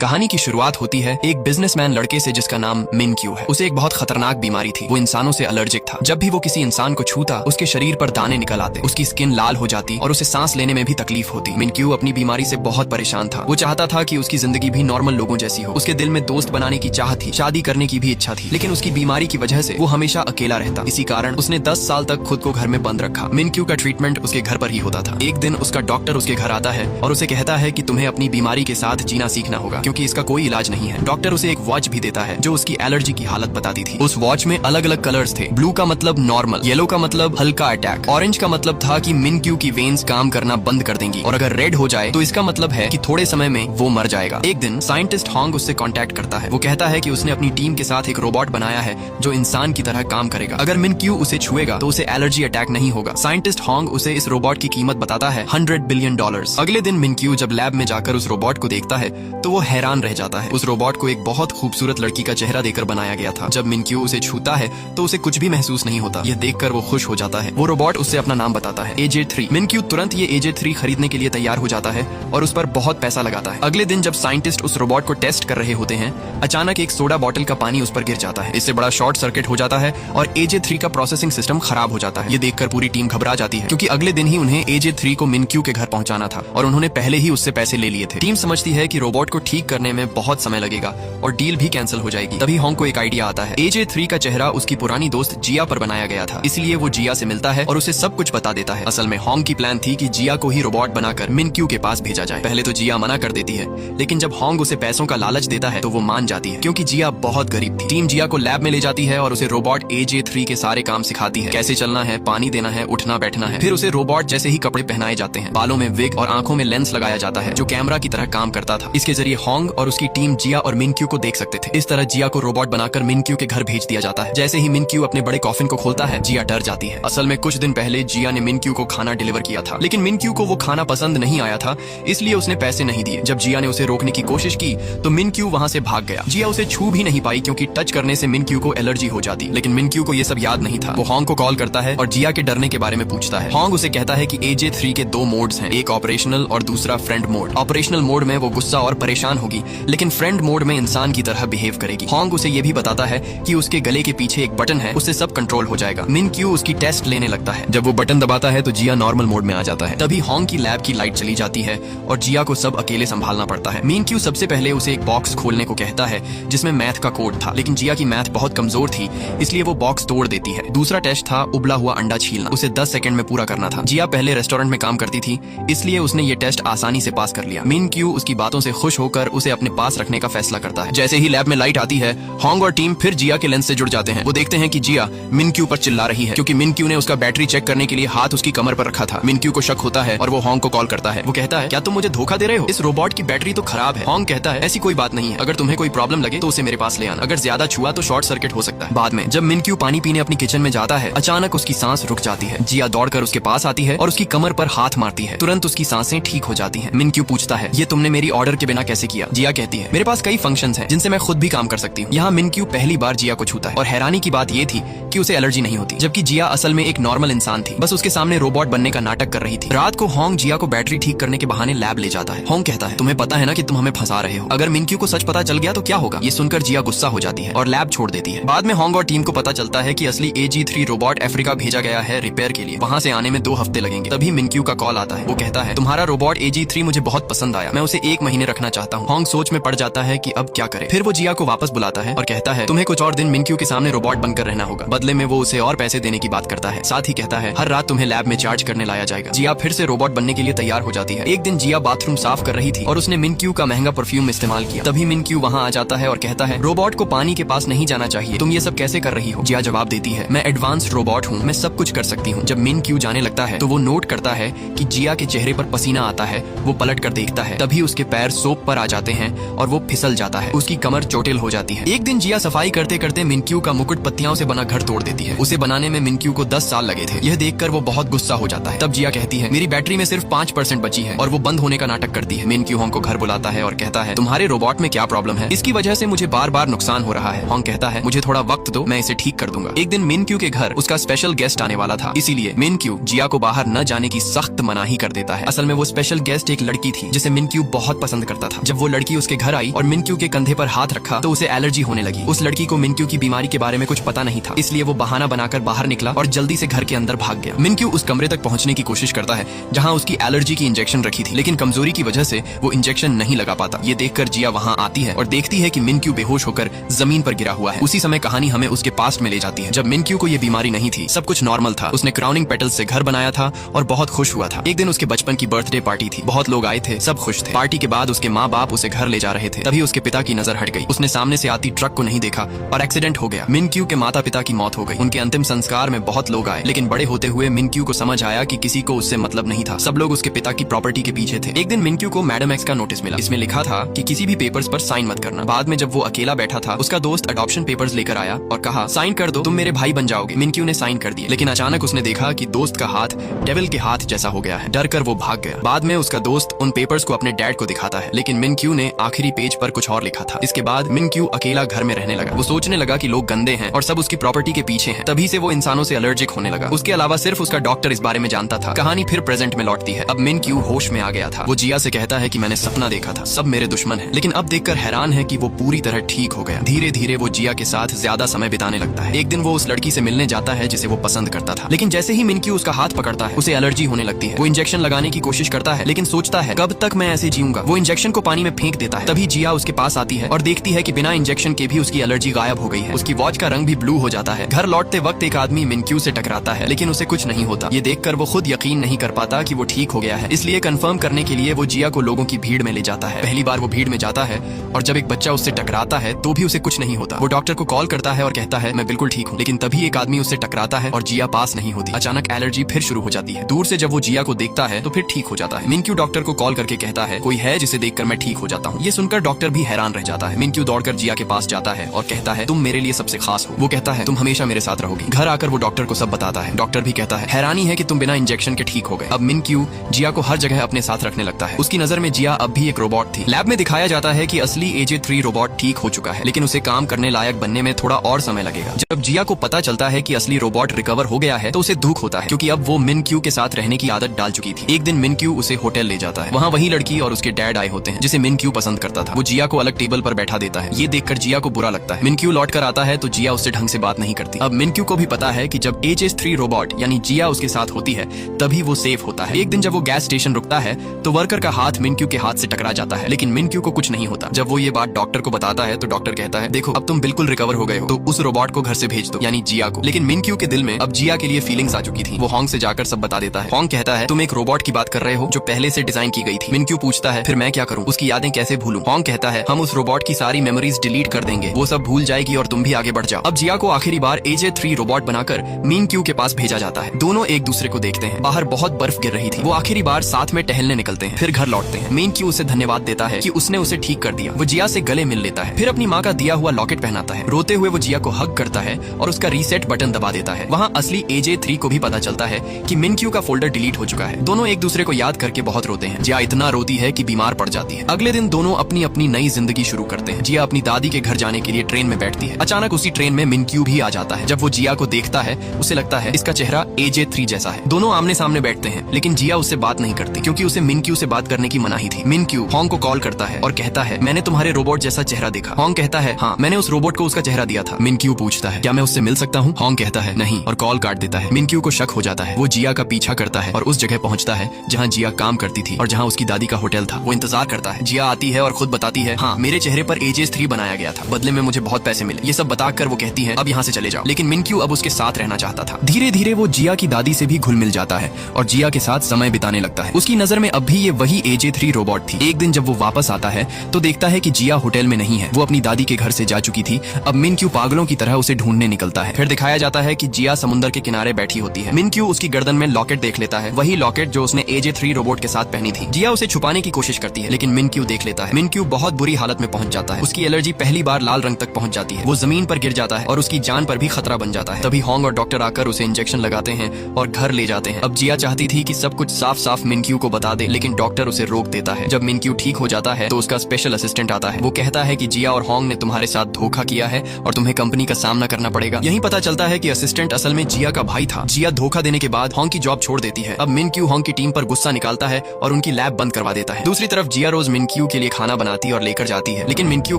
कहानी की शुरुआत होती है एक बिजनेसमैन लड़के से जिसका नाम मिन क्यू है। उसे एक बहुत खतरनाक बीमारी थी। वो इंसानों से एलर्जिक था। जब भी वो किसी इंसान को छूता उसके शरीर पर दाने निकल आते, उसकी स्किन लाल हो जाती और उसे सांस लेने में भी तकलीफ होती। मिन क्यू अपनी बीमारी से बहुत परेशान था। वो चाहता था कि उसकी जिंदगी भी नॉर्मल लोगों जैसी हो। उसके दिल में दोस्त बनाने की चाह थी, शादी करने की भी इच्छा थी, लेकिन उसकी बीमारी की वजह से वो हमेशा अकेला रहता। इसी कारण उसने 10 साल तक खुद को घर में बंद रखा। मिन क्यू का ट्रीटमेंट उसके घर पर ही होता था। एक दिन उसका डॉक्टर उसके घर आता है और उसे कहता है कि तुम्हें अपनी बीमारी के साथ जीना सीखना होगा, क्योंकि इसका कोई इलाज नहीं है। डॉक्टर उसे एक वॉच भी देता है जो उसकी एलर्जी की हालत बताती थी। उस वॉच में अलग अलग कलर्स थे। ब्लू का मतलब नॉर्मल, येलो का मतलब हल्का अटैक, ऑरेंज का मतलब था कि मिन क्यू की वेन्स काम करना बंद कर देंगी, और अगर रेड हो जाए तो इसका मतलब है कि थोड़े समय में वो मर जाएगा। एक दिन साइंटिस्ट हॉन्ग उससे कांटेक्ट करता है। वो कहता है कि उसने अपनी टीम के साथ एक रोबोट बनाया है जो इंसान की तरह काम करेगा। अगर मिन क्यू उसे छुएगा तो उसे एलर्जी अटैक नहीं होगा। साइंटिस्ट हॉन्ग उसे इस रोबोट की कीमत बताता है $100 बिलियन। अगले दिन मिन क्यू जब लैब में जाकर उस रोबोट को देखता है तो वो हैरान रह जाता है। उस रोबोट को एक बहुत खूबसूरत लड़की का चेहरा देकर बनाया गया था। जब मिन क्यू उसे छूता है तो उसे कुछ भी महसूस नहीं होता। यह देखकर वो खुश हो जाता है। वो रोबोट उससे अपना नाम बताता है, AJ3। मिन क्यू तुरंत ये AJ3 खरीदने के लिए तैयार हो जाता है और उस पर बहुत पैसा लगाता है। अगले दिन जब साइंटिस्ट उस रोबोट को टेस्ट कर रहे होते हैं, अचानक एक सोडा बॉटल का पानी उस पर गिर जाता है। इससे बड़ा शॉर्ट सर्किट हो जाता है और AJ3 का प्रोसेसिंग सिस्टम खराब हो जाता है। ये देखकर पूरी टीम घबरा जाती है, क्योंकि अगले दिन ही उन्हें AJ3 को मिन क्यू के घर पहुंचाना था और उन्होंने पहले ही उससे पैसे ले लिए थे। टीम समझती है कि रोबोट को ठीक करने में बहुत समय लगेगा और डील भी कैंसिल हो जाएगी। तभी हॉन्ग को एक आइडिया आता है। AJ3 का चेहरा उसकी पुरानी दोस्त जिया पर बनाया गया था, इसलिए वो जिया से मिलता है और उसे सब कुछ बता देता है। असल में हॉन्ग की प्लान थी कि जिया को ही रोबोट बनाकर मिन क्यू के पास भेजा जाए। पहले तो जिया मना कर देती है, लेकिन जब हॉन्ग उसे पैसों का लालच देता है तो वो मान जाती है, क्योंकि जिया बहुत गरीब थी। टीम जिया को लैब में ले जाती है और उसे रोबोट AJ3 के सारे काम सिखाती है, कैसे चलना है, पानी देना है, उठना बैठना है। फिर उसे रोबोट जैसे ही कपड़े पहनाए जाते हैं, बालों में विग और आंखों में लेंस लगाया जाता है जो कैमरा की तरह काम करता था। इसके जरिए हॉन्ग और उसकी टीम जिया और मिन क्यू को देख सकते थे। इस तरह जिया को रोबोट बनाकर मिन क्यू के घर भेज दिया जाता है। जैसे ही मिन क्यू अपने बड़े कॉफिन को खोलता है, जिया डर जाती है। असल में कुछ दिन पहले जिया ने मिन क्यू को खाना डिलीवर किया था, लेकिन मिन क्यू को वो खाना पसंद नहीं आया था, इसलिए उसने पैसे नहीं दिए। जब जिया ने उसे रोकने की कोशिश की तो मिन क्यू वहाँ से भाग गया। जिया उसे छू भी नहीं पाई, क्योंकि टच करने से मिन क्यू को एलर्जी हो जाती। लेकिन मिन क्यू को ये सब याद नहीं था। वो हॉन्ग को कॉल करता है और जिया के डरने के बारे में पूछता है। हॉन्ग उसे कहता है कि AJ3 के 2 मोड्स हैं, एक ऑपरेशनल और दूसरा फ्रेंड मोड। ऑपरेशनल मोड में वो गुस्सा और परेशान होगी, लेकिन फ्रेंड मोड में इंसान की तरह बिहेव करेगी। हॉन्ग उसे ये भी बताता है कि उसके गले के पीछे एक बटन है, उससे सब कंट्रोल हो जाएगा। मिन क्यू उसकी टेस्ट लेने लगता है। जब वो बटन दबाता है तो जिया नॉर्मल मोड में आ जाता है। तभी हॉन्ग की लैब की लाइट चली जाती है और जिया को सब अकेले संभालना पड़ता है। मिन क्यू सबसे पहले उसे एक बॉक्स खोलने को कहता है जिसमें मैथ का कोड था, लेकिन जिया की मैथ बहुत कमजोर थी, इसलिए वो बॉक्स तोड़ देती है। दूसरा टेस्ट था उबला हुआ अंडा छीलना। उसे 10 सेकंड में पूरा करना था। जिया पहले रेस्टोरेंट में काम करती थी, इसलिए उसने ये टेस्ट आसानी से पास कर लिया। मिन क्यू उसकी बातों से खुश होकर उसे अपने पास रखने का फैसला करता है। जैसे ही लैब में लाइट आती है, हॉन्ग और टीम फिर जिया के लेंस से जुड़ जाते हैं। वो देखते हैं कि जिया मिन क्यू पर चिल्ला रही है, क्योंकि मिन क्यू ने उसका बैटरी चेक करने के लिए हाथ उसकी कमर पर रखा था। मिन क्यू को शक होता है और वो हॉन्ग को कॉल करता है। वो कहता है, क्या तुम मुझे धोखा दे रहे हो? इस रोबोट की बैटरी तो खराब है। हॉन्ग कहता है, ऐसी कोई बात नहीं है, अगर तुम्हें कोई प्रॉब्लम लगे तो उसे मेरे पास ले आना। अगर ज्यादा छुआ तो शॉर्ट सर्किट हो सकता है। बाद में जब मिन क्यू पानी पीने अपनी किचन में जाता है, अचानक उसकी सांस रुक जाती है। जिया दौड़कर उसके पास आती है और उसकी कमर पर हाथ मारती है। तुरंत उसकी सांसें ठीक हो जाती हैं। मिन क्यू पूछता है, ये तुमने मेरी ऑर्डर के बिना कैसे किया? जिया कहती है, मेरे पास कई फंक्शंस हैं जिनसे मैं खुद भी काम कर सकती हूँ। यहाँ मिन क्यू पहली बार जिया को छूता है और हैरानी की बात ये थी कि उसे एलर्जी नहीं होती, जबकि जिया असल में एक नॉर्मल इंसान थी, बस उसके सामने रोबोट बनने का नाटक कर रही थी। रात को हॉन्ग जिया को बैटरी ठीक करने के बहाने लैब ले जाता है। हॉन्ग कहता है, तुम्हें पता है ना कि तुम हमें फंसा रहे हो? अगर मिन क्यू को सच पता चल गया तो क्या होगा? ये सुनकर जिया गुस्सा हो जाती है और लैब छोड़ देती है। बाद में हॉन्ग और टीम को पता चलता है कि असली AJ3 रोबोट अफ्रीका भेजा गया है रिपेयर के लिए। वहाँ से आने में 2 हफ्ते लगेंगे। तभी मिन क्यू का कॉल आता है। वो कहता है, तुम्हारा रोबोट AJ3 मुझे बहुत पसंद आया, मैं उसे 1 महीने रखना चाहता हूँ। हॉन्ग सोच में पड़ जाता है कि अब क्या करे। फिर वो जिया को वापस बुलाता है और कहता है, तुम्हें कुछ और दिन मिन क्यू के सामने रोबोट बनकर रहना होगा। बदले में वो उसे और पैसे देने की बात करता है। साथ ही कहता है, हर रात तुम्हें लैब में चार्ज करने लाया जाएगा। जिया फिर से रोबोट बनने के लिए तैयार हो जाती है। एक दिन जिया बाथरूम साफ कर रही थी और उसने मिन क्यू का महंगा परफ्यूम इस्तेमाल किया। तभी मिन क्यू वहाँ आ जाता है और कहता है, रोबोट को पानी के पास नहीं जाना चाहिए, तुम ये सब कैसे कर रही हो? जिया जवाब देती है, मैं एडवांस्ड रोबोट हूँ, मैं सब कुछ कर सकती हूँ। जब मिन क्यू जाने लगता है तो वो नोट करता है कि जिया के चेहरे पर पसीना आता है। वो पलट कर देखता है, तभी उसके पैर सोप पर आ जाते हैं और वो फिसल जाता है। उसकी कमर चोटिल हो जाती है। एक दिन जिया सफाई करते करते मिन क्यू का मुकुट पत्तियों से बना घर तोड़ देती है। उसे बनाने में मिन क्यू को 10 साल लगे थे। यह देखकर वो बहुत गुस्सा हो जाता है। तब जिया कहती है, मेरी बैटरी में सिर्फ 5% बची है, और वो बंद होने का नाटक करती है। मिन क्यू हॉन्ग को घर बुलाता है और कहता है, तुम्हारे रोबोट में क्या प्रॉब्लम है? इसकी वजह से मुझे बार बार नुकसान हो रहा है। हॉन्ग कहता है, मुझे थोड़ा वक्त दो, मैं इसे ठीक कर दूंगा। एक दिन मिन क्यू के घर उसका स्पेशल गेस्ट आने वाला था, इसीलिए मिन क्यू जिया को बाहर न जाने की सख्त मनाही कर देता है। असल में वो स्पेशल गेस्ट एक लड़की थी जिसे मिन क्यू बहुत पसंद करता था। जब वो लड़की उसके घर आई और मिनक्यू के कंधे पर हाथ रखा तो उसे एलर्जी होने लगी। उस लड़की को मिनक्यू की बीमारी के बारे में कुछ पता नहीं था, इसलिए वो बहाना बनाकर बाहर निकला और जल्दी से घर के अंदर भाग गया। मिनक्यू उस कमरे तक पहुंचने की कोशिश करता है जहां उसकी एलर्जी की इंजेक्शन रखी थी, लेकिन कमजोरी की वजह से वो इंजेक्शन नहीं लगा पाता। ये देखकर जिया वहां आती है और देखती है कि मिनक्यू बेहोश होकर जमीन पर गिरा हुआ है। उसी समय कहानी हमें उसके पास्ट में ले जाती है जब मिनक्यू को ये बीमारी नहीं थी, सब कुछ नॉर्मल था। उसने क्राउनिंग पेटल्स से घर बनाया था और बहुत खुश हुआ था। एक दिन उसके बचपन की बर्थडे पार्टी थी, बहुत लोग आए थे, सब खुश थे। पार्टी के बाद उसके माँ बाप उसे घर ले जा रहे थे, तभी उसके पिता की नजर हट गई। उसने सामने से आती ट्रक को नहीं देखा और एक्सीडेंट हो गया। मिनक्यू के माता पिता की मौत हो गई। उनके अंतिम संस्कार में बहुत लोग आए, लेकिन बड़े होते हुए मिनक्यू को समझ आया कि किसी को उससे मतलब नहीं था। सब लोग उसके पिता की प्रॉपर्टी के पीछे थे। एक दिन मिनक्यू को मैडम एक्स का नोटिस मिला। इसमें लिखा था कि किसी भी पेपर्स पर साइन मत करना। बाद में जब वो अकेला बैठा था, उसका दोस्त अडॉप्शन पेपर्स लेकर आया और कहा साइन कर दो, तुम मेरे भाई बन जाओगे। मिनक्यू ने साइन कर दिए, लेकिन अचानक उसने देखा कि दोस्त का हाथ डेविल के हाथ जैसा हो गया है। डर कर वो भाग गया। बाद में उसका दोस्त उन पेपर्स को अपने डैड को दिखाता है, लेकिन मिनक्यू ने आखिरी पेज पर कुछ और लिखा था। इसके बाद मिनक्यू अकेला घर में रहने लगा। वो सोचने लगा कि लोग गंदे हैं और सब उसकी प्रॉपर्टी के पीछे हैं। तभी से वो इंसानों से एलर्जिक होने लगा। उसके अलावा सिर्फ उसका डॉक्टर इस बारे में जानता था। कहानी फिर प्रेजेंट में लौटती है। अब मिनक्यू होश में आ गया था। वो जिया से कहता है कि मैंने सपना देखा था, सब मेरे दुश्मन हैं। लेकिन अब देखकर हैरान है कि वो पूरी तरह ठीक हो गया। धीरे धीरे वो जिया के साथ ज्यादा समय बिताने लगता है। एक दिन वो उस लड़की से मिलने जाता है जिसे वो पसंद करता था, लेकिन जैसे ही मिनक्यू उसका हाथ पकड़ता है उसे एलर्जी होने लगती है। वो इंजेक्शन लगाने की कोशिश करता है, लेकिन सोचता है कब तक मैं ऐसे जीऊंगा। वो इंजेक्शन को पानी में फेंक देता है। तभी जिया उसके पास आती है और देखती है कि बिना इंजेक्शन के भी उसकी एलर्जी गायब हो गई है। उसकी वॉच का रंग भी ब्लू हो जाता है। घर लौटते वक्त एक आदमी मिनक्यू से टकराता है, लेकिन उसे कुछ नहीं होता। ये देखकर वो खुद यकीन नहीं कर पाता कि वो ठीक हो गया है, इसलिए कंफर्म करने के लिए वो जिया को लोगों की भीड़ में ले जाता है। पहली बार वो भीड़ में जाता है और जब एक बच्चा उससे टकराता है तो भी उसे कुछ नहीं होता। वो डॉक्टर को कॉल करता है और कहता है मैं बिल्कुल ठीक हूँ, लेकिन तभी एक आदमी उससे टकराता है और जिया पास नहीं होती। अचानक एलर्जी फिर शुरू हो जाती है। दूर से जब वो जिया को देखता है तो फिर ठीक हो जाता है। मिनक्यू डॉक्टर को कॉल करके कहता है कोई है जिसे देखकर मैं ठीक हो जाता हूँ। ये सुनकर डॉक्टर भी हैरान रह जाता है। मिनक्यू दौड़कर जिया के पास जाता है और कहता है तुम मेरे लिए सबसे खास हो। वो कहता है तुम हमेशा मेरे साथ रहोगी। घर आकर वो डॉक्टर को सब बताता है। डॉक्टर भी कहता है हैरानी है कि तुम बिना इंजेक्शन के ठीक हो गए। अब मिनक्यू जिया को हर जगह अपने साथ रखने लगता है। उसकी नजर में जिया अब भी एक रोबोट थी। लैब में दिखाया जाता है कि असली AJ3 रोबोट ठीक हो चुका है, लेकिन उसे काम करने लायक बनने में थोड़ा और समय लगेगा। जब जिया को पता चलता है कि असली रोबोट रिकवर हो गया है तो उसे दुख होता है, क्योंकि अब वो मिनक्यू के साथ रहने की आदत डाल चुकी थी। एक दिन मिनक्यू उसे होटल ले जाता है। वहाँ वही लड़की और उसके डैड आए होते हैं जिसे मिनक्यू पसंद करता था। वो जिया को अलग टेबल पर बैठा देता है। ये देखकर जिया को बुरा लगता है। मिनक्यू लौट कर आता है तो जिया उससे ढंग से बात नहीं करती। अब मिनक्यू को भी पता है कि जब AJ3 रोबोट यानी जिया उसके साथ होती है तभी वो सेफ होता है। एक दिन जब वो गैस स्टेशन रुकता है तो वर्कर का हाथ मिनक्यू के हाथ से टकरा जाता है, लेकिन मिनक्यू को कुछ नहीं होता। जब वो ये बात डॉक्टर को बताता है तो डॉक्टर कहता है देखो अब तुम बिल्कुल रिकवर हो गए हो, तो उस रोबोट को घर से भेज दो, यानी जिया को। लेकिन मिनक्यू के दिल में अब जिया के लिए फीलिंग्स आ चुकी थी। वो होंग से जाकर सब बता देता है। होंग कहता है तुम एक रोबोट की बात कर रहे हो जो पहले से डिजाइन की गई थी। मिनक्यू पूछता है फिर मैं क्या करूं, उसकी यादें कैसे भूलूं। होंग कहता है हम उस रोबोट की सारी मेमोरीज डिलीट कर देंगे, वो सब भूल जाएगी और तुम भी आगे बढ़ जाओ। अब जिया को आखिरी बार AJ3 रोबोट बनाकर मिनक्यू के पास भेजा जाता है। दोनों एक दूसरे को देखते हैं। बाहर बहुत बर्फ गिर रही थी। वो आखिरी बार साथ में टहलने निकलते हैं, फिर घर लौटते हैं। मिनक्यू उसे धन्यवाद देता है कि उसने उसे ठीक कर दिया। वो जिया से गले मिल लेता है, फिर अपनी माँ का दिया हुआ लॉकेट पहनाता है। रोते हुए वो जिया को हग करता है और उसका रीसेट बटन दबा देता है। वहाँ असली AJ3 को भी पता चलता है कि मिनक्यू का फोल्डर डिलीट हो चुका है। दोनों एक दूसरे को याद करके बहुत रोते हैं। जिया इतना रोती है कि बीमार पड़ जाती है। अगले दिन दोनों अपनी अपनी नई जिंदगी शुरू करते हैं। जिया अपनी दादी के घर जाने के लिए ट्रेन में बैठती है। अचानक उसी ट्रेन में मिनक्यू भी आ जाता है। जब वो जिया को देखता है उसे लगता है इसका चेहरा AJ3 जैसा है। दोनों आमने सामने बैठते हैं, लेकिन जिया उससे बात नहीं करती क्योंकि उसे मिनक्यू से बात करने की मनाही थी। मिनक्यू होंग को कॉल करता है और कहता है मैंने तुम्हारे रोबोट जैसा चेहरा देखा। होंग कहता है हाँ मैंने उस रोबोट को उसका चेहरा दिया था। मिनक्यू पूछता है क्या मैं उससे मिल सकता हूँ। होंग कहता है नहीं और कॉल काट देता है। मिनक्यू को शक हो जाता है। वो जिया का पीछा करता है और उस जगह पहुंचता है जहाँ जिया काम करती थी और जहाँ उसकी दादी का होटल था। वो इंतजार करता है। जिया आती है और खुद बताती है हाँ मेरे चेहरे पर AJ3 बनाया गया था, बदले में मुझे बहुत पैसे मिले। ये सब बताकर वो कहती है अब यहाँ से चले जाओ, लेकिन मिनक्यू अब उसके साथ रहना चाहता था। धीरे धीरे वो जिया की दादी से भी घुल मिल जाता है और जिया के साथ समय बिताने लगता है। उसकी नजर में अब भी ये वही AJ3 रोबोट थी। एक दिन जब वो वापस आता है तो देखता है कि जिया होटल में नहीं है। वो अपनी दादी के घर से जा चुकी थी। अब मिनक्यू पागलों की तरह उसे ढूंढने निकलता है। फिर दिखाया जाता है कि जिया समुद्र के किनारे बैठी होती है। मिनक्यू उसकी गर्दन में लॉकेट देख लेता है, वही लॉकेट जो उसने AJ3 रोबोट के साथ पहनी थी। जिया उसे छुपाने की कोशिश करती है, लेकिन मिनक्यू देख लेता है। मिनक्यू बहुत बुरी हालत में पहुंच जाता है। उसकी एलर्जी पहली बार लाल रंग तक पहुंच जाती है। वो जमीन पर गिर जाता है और उसकी जान पर भी खतरा बन जाता है। तभी होंग और डॉक्टर आकर उसे इंजेक्शन लगाते हैं और घर ले जाते हैं। अब जिया चाहती थी कि सब कुछ साफ साफ मिनक्यू को बता दे, लेकिन डॉक्टर उसे रोक देता है। जब मिनक्यू ठीक हो जाता है तो उसका स्पेशल असिस्टेंट आता है। वो कहता है कि जिया और होंग ने तुम्हारे साथ धोखा किया है और तुम्हें कंपनी का सामना करना पड़ेगा। यही पता चलता है कि असिस्टेंट असल में जिया का भाई था। जिया धोखा देने के बाद होंग की जॉब छोड़ देती है। अब मिनक्यू होंग की टीम पर गुस्सा निकालता है और उनकी लैब बंद करवा देता है। दूसरी तरफ जिया रोज मिनक्यू मिनक्यू के लिए खाना बनाती और लेकर जाती है, लेकिन मिनक्यू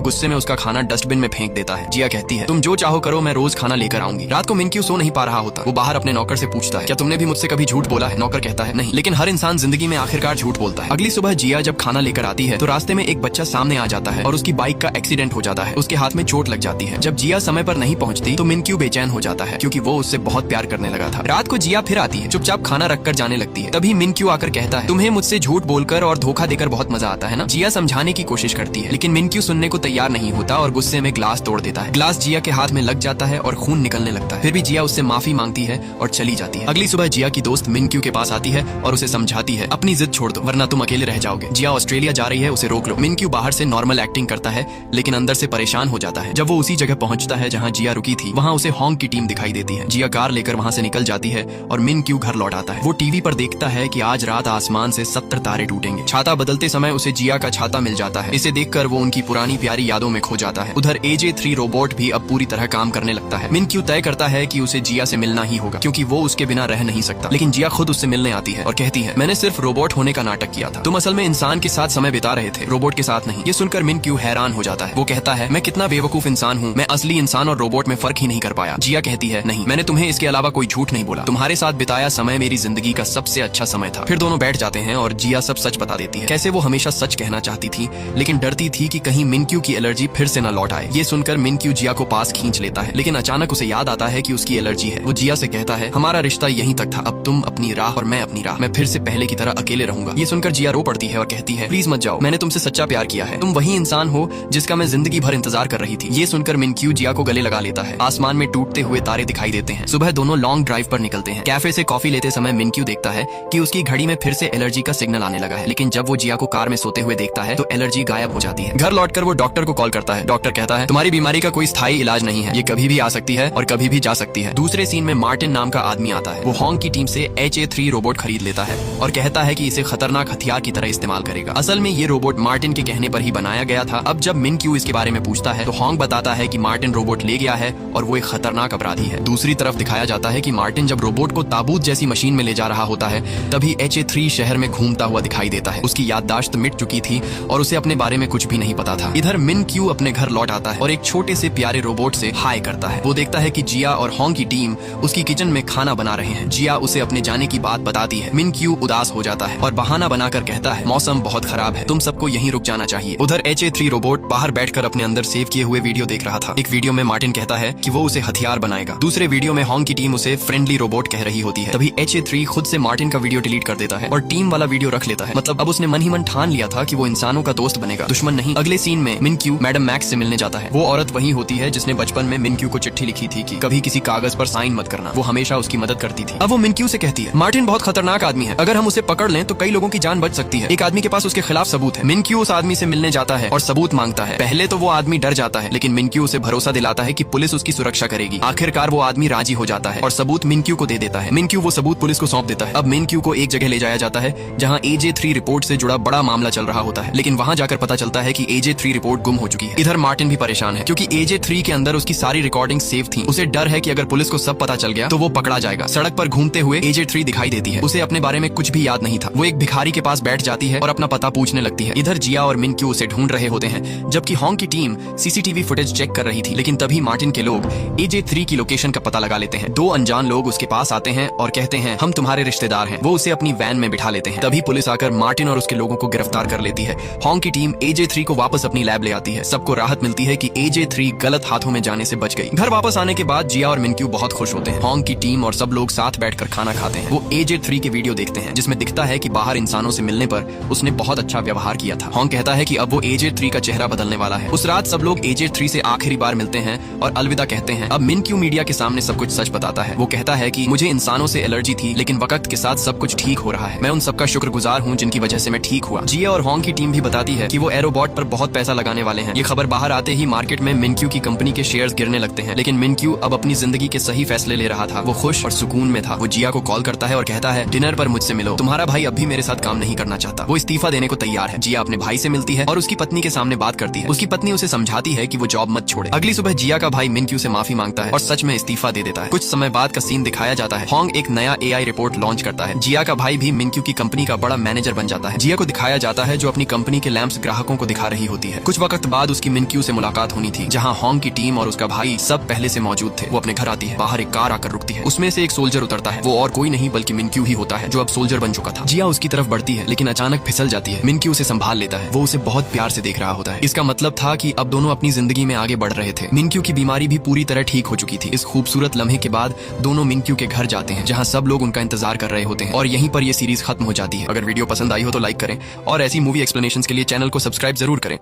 गुस्से में उसका खाना डस्टबिन में फेंक देता है। जिया कहती है तुम जो चाहो करो, मैं रोज खाना लेकर आऊंगी। रात को मिनक्यू सो नहीं पा रहा होता। वो बाहर अपने नौकर से पूछता है क्या तुमने भी मुझसे कभी झूठ बोला है? नौकर कहता है नहीं, लेकिन हर इंसान जिंदगी में आखिरकार झूठ बोलता है। अगली सुबह जिया जब खाना लेकर आती है तो रास्ते में एक बच्चा सामने आ जाता है और उसकी बाइक का एक्सीडेंट हो जाता है। उसके हाथ में चोट लग जाती है। जब जिया समय पर नहीं पहुंचती तो मिनक्यू बेचैन हो जाता है क्योंकि वो उससे बहुत प्यार करने लगा था। रात को जिया फिर आती है, चुपचाप खाना रखकर जाने लगती है। तभी मिनक्यू आकर कहता है तुम्हें मुझसे झूठ बोलकर और धोखा देकर बहुत मजा आता है ना। जिया समझाने की कोशिश करती है, लेकिन मिनक्यू सुनने को तैयार नहीं होता और गुस्से में ग्लास तोड़ देता है। ग्लास जिया के हाथ में लग जाता है और खून निकलने लगता है। फिर भी जिया उससे माफी मांगती है और चली जाती है। अगली सुबह जिया की दोस्त मिनक्यू के पास आती है और उसे समझाती है अपनी जिद छोड़ दो वरना तुम अकेले रह जाओगे। जिया ऑस्ट्रेलिया जा रही है, उसे रोक लो। मिनक्यू बाहर से नॉर्मल एक्टिंग करता है लेकिन अंदर से परेशान हो जाता है। जब वो उसी जगह पहुंचता है जहां जिया रुकी थी, वहां उसे हॉन्ग की टीम दिखाई देती है। जिया कार लेकर वहां से निकल जाती है और मिनक्यू घर लौट आता है। वो टीवी पर देखता है कि आज रात आसमान से 70 तारे टूटेंगे। छाता बदलते समय उसे जिया का छाता मिल जाता है। इसे देखकर वो उनकी पुरानी प्यारी यादों में खो जाता है। उधर AJ3 रोबोट भी अब पूरी तरह काम करने लगता है। मिनक्यू तय करता है कि उसे जिया से मिलना ही होगा क्योंकि वो उसके बिना रह नहीं सकता। लेकिन जिया खुद उससे मिलने आती है और कहती है मैंने सिर्फ रोबोट होने का नाटक किया था, तुम असल में इंसान के साथ समय बिता रहे थे, रोबोट के साथ नहीं। ये सुनकर मिनक्यू हैरान हो जाता है। वो कहता है मैं कितना बेवकूफ इंसान हूँ, मैं असली इंसान और रोबोट में फर्क ही नहीं कर पाया। जिया कहती है नहीं, मैंने तुम्हें इसके अलावा कोई झूठ नहीं बोला, तुम्हारे साथ बिताया समय मेरी जिंदगी का सबसे अच्छा समय था। फिर दोनों बैठ जाते हैं और जिया सब सच बता देती है। कैसे वो हमेशा सच कहना चाहती थी लेकिन डरती थी कि कहीं मिनक्यू की एलर्जी फिर से न लौट आए। ये सुनकर मिनक्यू जिया को पास खींच लेता है, लेकिन अचानक उसे याद आता है कि उसकी एलर्जी है। वो जिया से कहता है हमारा रिश्ता यहीं तक था, अब तुम अपनी राह और मैं अपनी राह, मैं फिर से पहले की तरह अकेले रहूंगा। ये सुनकर जिया रो पड़ती है और कहती है प्लीज मत जाओ, मैंने तुमसे सच्चा प्यार किया है, तुम वही इंसान हो जिसका मैं जिंदगी भर इंतजार कर रही थी। ये सुनकर मिनक्यू जिया को गले लगा लेता है। आसमान में टूटते हुए तारे दिखाई देते हैं। सुबह दोनों लॉन्ग ड्राइव पर निकलते हैं। कैफे से कॉफी लेते समय मिनक्यू देखता है कि उसकी घड़ी में फिर से एलर्जी का सिग्नल आने लगा है, लेकिन जब वो जिया को कार में सोते हुए देखता है तो एलर्जी गायब हो जाती है। घर लौटकर वो डॉक्टर को कॉल करता है। डॉक्टर कहता है तुम्हारी बीमारी का कोई स्थायी इलाज नहीं है, ये कभी भी आ सकती है और कभी भी जा सकती है। दूसरे सीन में मार्टिन नाम का आदमी आता है। वो हॉन्ग की टीम से HA3 रोबोट खरीद लेता है और कहता है कि इसे खतरनाक हथियार की तरह इस्तेमाल करेगा। असल में ये रोबोट मार्टिन के कहने पर ही बनाया गया था। अब जब मिनक्यू इसके बारे में पूछता है तो हॉन्ग बताता है कि मार्टिन रोबोट ले गया है और वो एक खतरनाक अपराधी है। दूसरी तरफ दिखाया जाता है कि मार्टिन जब रोबोट को ताबूत जैसी मशीन में ले जा रहा होता है तभी HA3 शहर में घूमता हुआ दिखाई देता है। उसकी याददाश्त मिट चुकी थी और उसे अपने बारे में कुछ भी नहीं पता था। इधर मिनक्यू अपने घर लौट आता है और एक छोटे से प्यारे रोबोट से हाय करता है। वो देखता है कि जिया और हॉन्ग की टीम उसकी किचन में खाना बना रहे हैं। जिया उसे अपने जाने की बात बताती है। मिनक्यू उदास हो जाता है और बहाना बनाकर कहता है मौसम बहुत खराब है, तुम सबको यहीं रुक जाना चाहिए। उधर HA3 रोबोट बाहर बैठकर अपने अंदर सेव किए हुए वीडियो देख रहा था। एक वीडियो में मार्टिन कहता है कि वो उसे हथियार बनाएगा। दूसरे वीडियो में हॉन्ग की टीम उसे फ्रेंडली रोबोट कह रही होती है। तभी HA3 खुद से मार्टिन का वीडियो डिलीट कर देता है और टीम वाला वीडियो रख लेता है। मतलब अब उसने मन ही मन ठान लिया था कि वो इंसानों का दोस्त बनेगा, दुश्मन नहीं। अगले सीन में मिनक्यू मैडम मैक्स से मिलने जाता है। वो औरत वही होती है जिसने बचपन में मिनक्यू को चिट्ठी लिखी थी कि कभी किसी कागज पर साइन मत करना। वो हमेशा उसकी मदद करती थी। अब वो मिनक्यू से कहती है मार्टिन बहुत खतरनाक आदमी है, अगर हम उसे पकड़ लें तो कई लोगों की जान बच सकती है। एक आदमी के पास उसके खिलाफ सबूत है। मिनक्यू उस आदमी से मिलने जाता है और सबूत मांगता है। पहले तो वो आदमी डर जाता है, लेकिन मिनक्यू उसे भरोसा दिलाता है कि पुलिस उसकी सुरक्षा करेगी। आखिरकार वो आदमी राजी हो जाता है और सबूत मिनक्यू को दे देता है। मिनक्यू वो सबूत पुलिस को सौंप देता है। अब मिनक्यू को एक जगह ले जाया जाता है जहाँ AJ3 रिपोर्ट से जुड़ा बड़ा मामला चल रहा होता है, लेकिन वहाँ जाकर पता चलता है कि AJ3 रिपोर्ट गुम हो चुकी है। इधर मार्टिन भी परेशान है क्योंकि AJ3 के अंदर उसकी सारी रिकॉर्डिंग सेव थी। उसे डर है कि अगर पुलिस को सब पता चल गया तो वो पकड़ा जाएगा। सड़क पर घूमते हुए AJ3 दिखाई देती है। उसे अपने बारे में कुछ भी याद नहीं था। वो एक भिखारी के पास बैठ जाती है और अपना पता पूछने लगती है। इधर जिया और मिनक्यू उसे ढूंढ रहे होते हैं जबकि हॉन्ग की टीम CCTV फुटेज चेक कर रही थी, लेकिन तभी मार्टिन के लोग AJ3 की लोकेशन का पता लगा लेते हैं। दो अनजान लोग उसके पास आते हैं और कहते हैं हम तुम्हारे रिश्तेदार हैं। वो उसे अपनी वैन में बिठा लेते हैं। तभी पुलिस आकर मार्टिन और उसके लोगों को गिरफ्तार कर लेती है। हॉन्ग की टीम AJ3 को वापस अपनी लैब ले आती है। सबको राहत मिलती है कि AJ3 गलत हाथों में जाने से बच गई। घर वापस आने के बाद जिया और मिनक्यू बहुत खुश होते हैं। हॉन्ग की टीम और सब लोग साथ बैठकर खाना खाते हैं। वो AJ3 के वीडियो देखते हैं जिसमें दिखता है कि बाहर इंसानों से मिलने पर उसने बहुत अच्छा व्यवहार किया था। हॉन्ग कहता है कि अब वो AJ3 का चेहरा बदलने वाला है। उस रात सब लोग AJ3 से आखिरी बार मिलते हैं और अलविदा कहते हैं। अब मिनक्यू मीडिया के सामने सब कुछ सच बताता है। वो कहता है कि मुझे इंसानों से एलर्जी थी, लेकिन वक्त के साथ सब कुछ ठीक हो रहा है। मैं उन सबका शुक्रगुजार हूँ जिनकी वजह से मैं ठीक हुआ। जिया और हॉन्ग की टीम भी बताती है कि वो एरोबॉट पर बहुत पैसा लगाने वाले हैं। ये खबर बाहर आते ही मार्केट में मिनक्यू की कंपनी के शेयर्स गिरने लगते हैं, लेकिन मिनक्यू अब अपनी जिंदगी के सही फैसले ले रहा था। वो खुश और सुकून में था। वो जिया को कॉल करता है और कहता है डिनर पर मुझसे मिलो, तुम्हारा भाई अब भी मेरे साथ काम नहीं करना चाहता। वो इस्तीफा देने को तैयार है। जिया अपने भाई से मिलती है और उसकी पत्नी के सामने बात करती है। उसकी पत्नी उसे समझाती है कि वो जॉब मत छोड़े। अगली सुबह जिया का भाई मिनक्यू से माफी मांगता है और सच में इस्तीफा दे देता है। कुछ समय बाद का सीन दिखाया जाता है। हॉन्ग एक नया AI रिपोर्ट लॉन्च करता है। जिया का भाई भी मिनक्यू की कंपनी का बड़ा मैनेजर बन जाता है। जिया को दिखाया जाता है जो अपनी अपनी कंपनी के लैंप्स ग्राहकों को दिखा रही होती है। कुछ वक्त बाद उसकी मिनक्यू से मुलाकात होनी थी, जहाँ होंग की टीम और उसका भाई सब पहले से मौजूद थे। वो अपने घर आती है, बाहर एक कार आकर रुकती है, उसमें से एक सोल्जर उतरता है। वो और कोई नहीं बल्कि मिनक्यू ही होता है, जो अब सोल्जर बन चुका था। जिया उसकी तरफ बढ़ती है, लेकिन अचानक फिसल जाती है। मिनक्यू उसे संभाल लेता है। वो उसे बहुत प्यार से देख रहा होता है। इसका मतलब था कि अब दोनों अपनी जिंदगी में आगे बढ़ रहे थे। मिनक्यू की बीमारी भी पूरी तरह ठीक हो चुकी थी। इस खूबसूरत लम्हे के बाद दोनों मिनक्यू के घर जाते हैं, जहाँ सब लोग उनका इंतजार कर रहे होते हैं, और यहीं पर यह सीरीज खत्म हो जाती है। अगर वीडियो पसंद आई हो तो लाइक करें और ऐसी मूवी एक्सप्लेनेशंस के लिए चैनल को सब्सक्राइब जरूर करें।